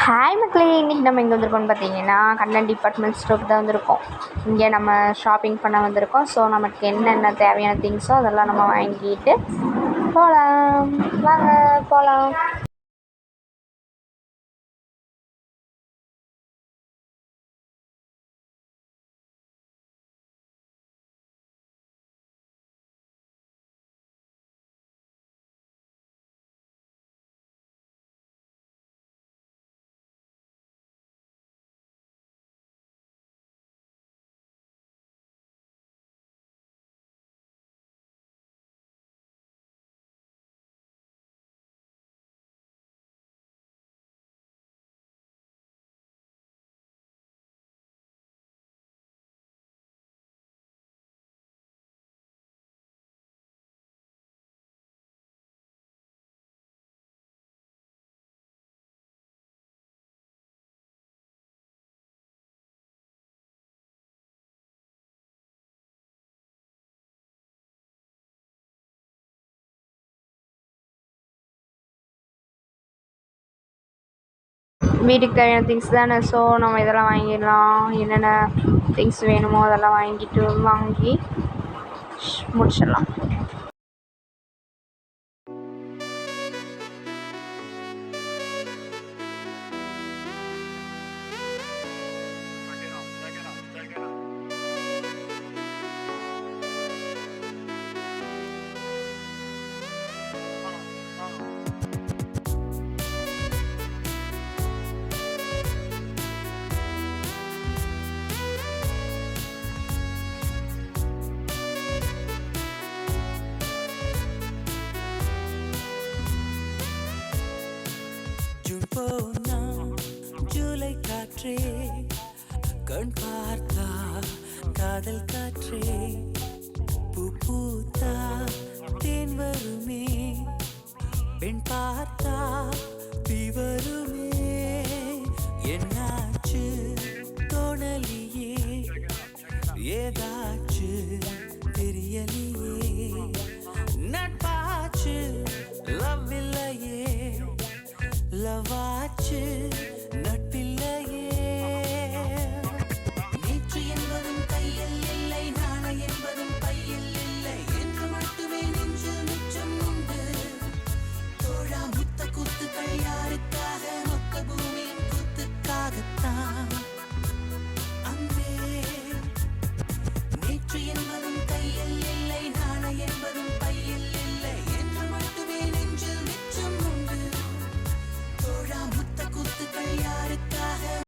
Hi மக்களே, இன்றைக்கி நம்ம எங்கே வந்திருக்கோம்னு பார்த்தீங்கன்னா கண்ணன் டிபார்ட்மெண்ட் ஸ்டோருக்கு தான் வந்திருக்கோம். இங்கே நம்ம ஷாப்பிங் பண்ண வந்திருக்கோம். ஸோ நமக்கு என்னென்ன தேவையான திங்ஸோ அதெல்லாம் நம்ம வாங்கிட்டு போகலாம். வாங்க போகலாம். வீட்டுக்கு தேவையான திங்ஸ் தானே. ஸோ நம்ம இதெல்லாம் வாங்கிடலாம். என்னென்ன திங்ஸ் வேணுமோ அதெல்லாம் வாங்கி முடிச்சிடலாம். ஜூலை காற்றே, கண் பார்த்தா காதல் காற்றே, பூ பூத்தா தேன் வருமே, பெண் பார்த்தா தீ வருமே, என்னாச்சு தோணலியே, ஏதாச்சு தெரியலையே, நட்பாச்சு லவ் இல்லையே, லவாச்சு நட்பில்லையே.